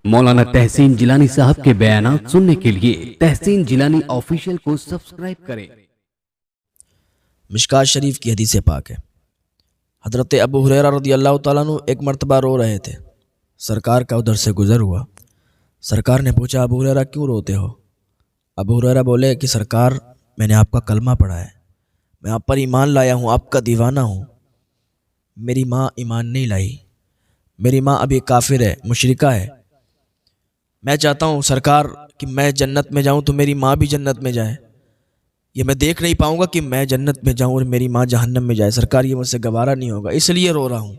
मौलाना तहसीन जिलानी साहब के बयानात सुनने के लिए तहसीन जिलानी ऑफिशियल को सब्सक्राइब करें। मिशकात शरीफ की हदीस पाक है। हज़रत अबू हुरैरा रज़ियल्लाहु ताला अन्हु एक मरतबा रो रहे थे। सरकार का उधर से गुज़र हुआ। सरकार ने पूछा, अबू हुरैरा क्यों रोते हो? अबू हुरैरा बोले कि सरकार, मैंने आपका कलमा पढ़ा है, मैं आप पर ईमान लाया हूँ, आपका दीवाना हूँ। मेरी माँ ईमान नहीं लाई, मेरी माँ अभी काफिर है, मुशरिका है। मैं चाहता हूँ सरकार कि मैं जन्नत में जाऊँ तो मेरी माँ भी जन्नत में जाए। ये मैं देख नहीं पाऊँगा कि मैं जन्नत में जाऊँ और मेरी माँ जहन्नम में जाए। सरकार, ये मुझसे गवारा नहीं होगा, इसलिए रो रहा हूँ।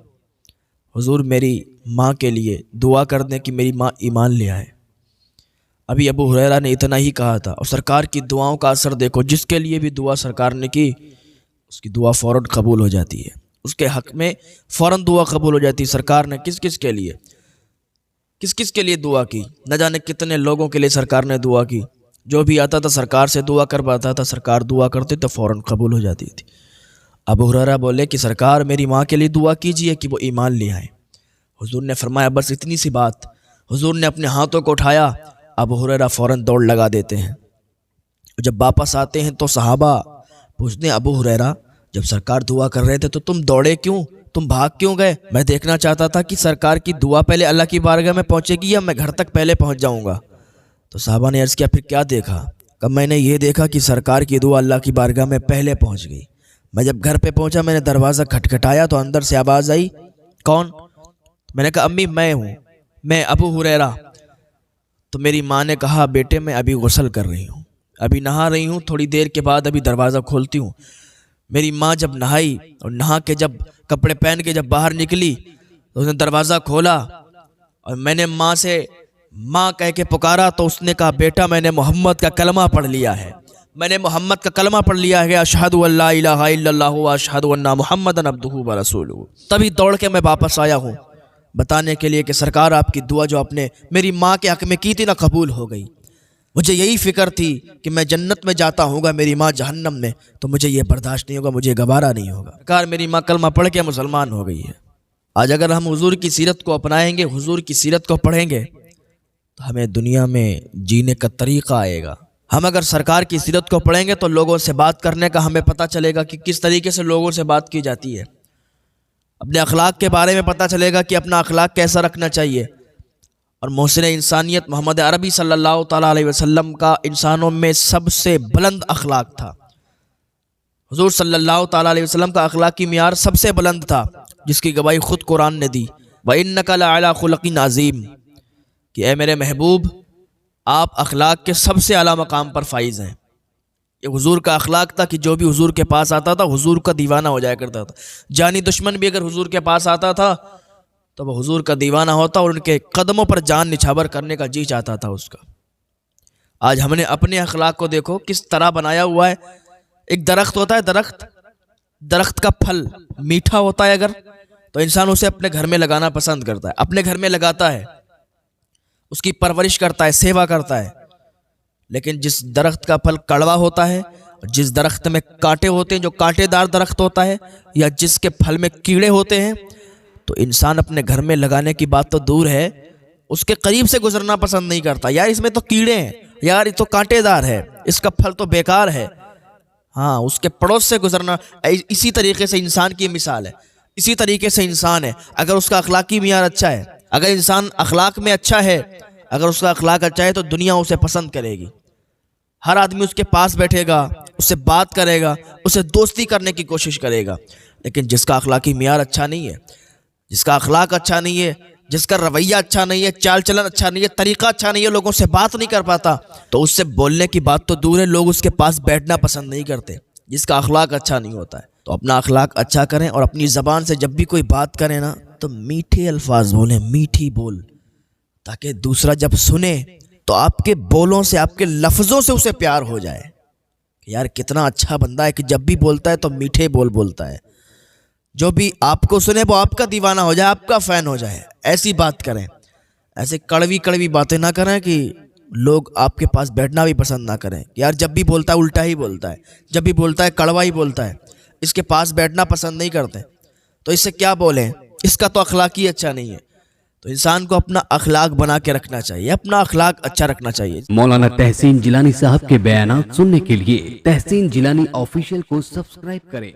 हुजूर मेरी माँ के लिए दुआ कर दें कि मेरी माँ ईमान ले आए। अभी अबू हुरैरा ने इतना ही कहा था और सरकार की दुआओं का असर देखो। जिसके लिए भी दुआ सरकार ने की, उसकी दुआ फ़ौरन कबूल हो जाती है, उसके हक़ में फ़ौरन दुआ कबूल हो जाती है। सरकार ने किस किस के लिए दुआ की, न जाने कितने लोगों के लिए सरकार ने दुआ की। जो भी आता था सरकार से दुआ कर पाता था, सरकार दुआ करते तो फ़ौरन कबूल हो जाती थी। अबू हुरैरा बोले कि सरकार, मेरी माँ के लिए दुआ कीजिए कि वो ईमान ले आए। हुजूर ने फरमाया, बस इतनी सी बात। हुजूर ने अपने हाथों को उठाया, अबू हुरैरा फ़ौरन दौड़ लगा देते हैं। जब वापस आते हैं तो सहाबा पूछते हैं, अबू हुरैरा, जब सरकार दुआ कर रहे थे तो तुम दौड़े क्यों, तुम भाग क्यों गए? मैं देखना चाहता था कि सरकार की दुआ पहले अल्लाह की बारगाह में पहुंचेगी या मैं घर तक पहले पहुंच जाऊंगा। तो साहबा ने अर्ज़ किया, फिर क्या देखा? कब मैंने ये देखा कि सरकार की दुआ अल्लाह की बारगाह में पहले पहुंच गई। मैं जब घर पे पहुंचा, मैंने दरवाज़ा खटखटाया तो अंदर से आवाज़ आई, कौन? मैंने कहा, अम्मी मैं हूँ, मैं अबू हुरैरा। तो मेरी माँ ने कहा, बेटे मैं अभी गुस्ल कर रही हूँ, अभी नहा रही हूँ, थोड़ी देर के बाद अभी दरवाज़ा खोलती हूँ। मेरी माँ जब नहाई और नहा के जब कपड़े पहन के जब बाहर निकली तो उसने दरवाज़ा खोला और मैंने माँ से माँ कह के पुकारा तो उसने कहा, बेटा मैंने मोहम्मद का कलमा पढ़ लिया है, मैंने मोहम्मद का कलमा पढ़ लिया है, अशहदु अल्ला इलाहा इल्लल्लाह व अशहदु अन्ना मुहम्मदन अब्दुहु व रसूलुहु। तभी दौड़ के मैं वापस आया हूँ बताने के लिए कि सरकार, आपकी दुआ जो आपने मेरी माँ के हक़ में की थी ना, कबूल हो गई। मुझे यही फ़िक्र थी कि मैं जन्नत में जाता हूँगा, मेरी माँ जहन्नम में, तो मुझे ये बर्दाश्त नहीं होगा, मुझे गवारा नहीं होगा। सरकार, मेरी माँ कलमा पढ़ के मुसलमान हो गई है। आज अगर हम हुजूर की सीरत को अपनाएंगे, हुजूर की सीरत को पढ़ेंगे, तो हमें दुनिया में जीने का तरीक़ा आएगा। हम अगर सरकार की सीरत को पढ़ेंगे तो लोगों से बात करने का हमें पता चलेगा कि किस तरीके से लोगों से बात की जाती है। अपने अखलाक के बारे में पता चलेगा कि अपना अखलाक कैसा रखना चाहिए। और मोहसिन इंसानियत मोहम्मद अरबी सल्लल्लाहु ताला अलैहि वसल्लम का इंसानों में सबसे बुलंद अखलाक था। हुजूर सल्लल्लाहु ताला अलैहि वसल्लम का अखलाकी मियार सबसे बुलंद था, जिसकी गवाही खुद कुरान ने दी, व इन्नका लअला खुलक़िन अज़ीम, कि ए मेरे महबूब, आप अखलाक के सबसे आला मकाम पर फाइज हैं। ये हुजूर का अखलाक था कि जो भी हुजूर के पास आता था हुजूर का दीवाना हो जाया करता था। जानी दुश्मन भी अगर हुजूर के पास आता था तो वह हुजूर का दीवाना होता और उनके कदमों पर जान निछावर करने का जी चाहता था उसका। आज हमने अपने अखलाक को देखो किस तरह बनाया हुआ है। एक दरख्त होता है, दरख्त का फल मीठा होता है अगर, तो इंसान उसे अपने घर में लगाना पसंद करता है, अपने घर में लगाता है, उसकी परवरिश करता है, सेवा करता है। लेकिन जिस दरख्त का फल कड़वा होता है, जिस दरख्त में कांटे होते हैं, जो कांटेदार दरख्त होता है, या जिसके फल में कीड़े होते हैं, तो इंसान अपने घर में लगाने की बात तो दूर है, उसके करीब से गुजरना पसंद नहीं करता। यार इसमें तो कीड़े हैं, यार ये तो कांटेदार है, इसका फल तो बेकार है। हाँ, उसके पड़ोस से गुजरना। इसी तरीके से इंसान की मिसाल है, इसी तरीके से इंसान है। अगर उसका अखलाकी मियार अच्छा है, अगर इंसान अखलाक में अच्छा है, अगर उसका अखलाक अच्छा है, तो दुनिया उसे पसंद करेगी। हर आदमी उसके पास बैठेगा, उससे बात करेगा, उसे दोस्ती करने की कोशिश करेगा। लेकिन जिसका अखलाकी मियार अच्छा नहीं है, जिसका अखलाक अच्छा नहीं है, जिसका रवैया अच्छा नहीं है, चाल चलन अच्छा नहीं है, तरीका अच्छा नहीं है, लोगों से बात नहीं कर पाता, तो उससे बोलने की बात तो दूर है, लोग उसके पास बैठना पसंद नहीं करते। जिसका अखलाक अच्छा नहीं होता है, तो अपना अखलाक अच्छा करें और अपनी ज़बान से जब भी कोई बात करें ना, तो मीठे अल्फाज बोलें, मीठी बोल, ताकि दूसरा जब सुने तो आपके बोलों से, आपके लफ्ज़ों से उसे प्यार हो जाए कि यार कितना अच्छा बंदा है कि जब भी बोलता है तो मीठे बोल बोलता है। जो भी आपको सुने वो आपका दीवाना हो जाए, आपका फ़ैन हो जाए। ऐसी बात करें, ऐसे कड़वी कड़वी बातें ना करें कि लोग आपके पास बैठना भी पसंद ना करें। यार जब भी बोलता है उल्टा ही बोलता है, जब भी बोलता है कड़वा ही बोलता है, इसके पास बैठना पसंद नहीं करते। तो इससे क्या बोलें, इसका तो अखलाक ही अच्छा नहीं है। تو انسان کو اپنا اخلاق بنا کے رکھنا چاہیے، اپنا اخلاق اچھا رکھنا چاہیے۔ مولانا تحسین جیلانی صاحب کے بیانات سننے کے لیے تحسین جیلانی آفیشیل کو سبسکرائب کریں۔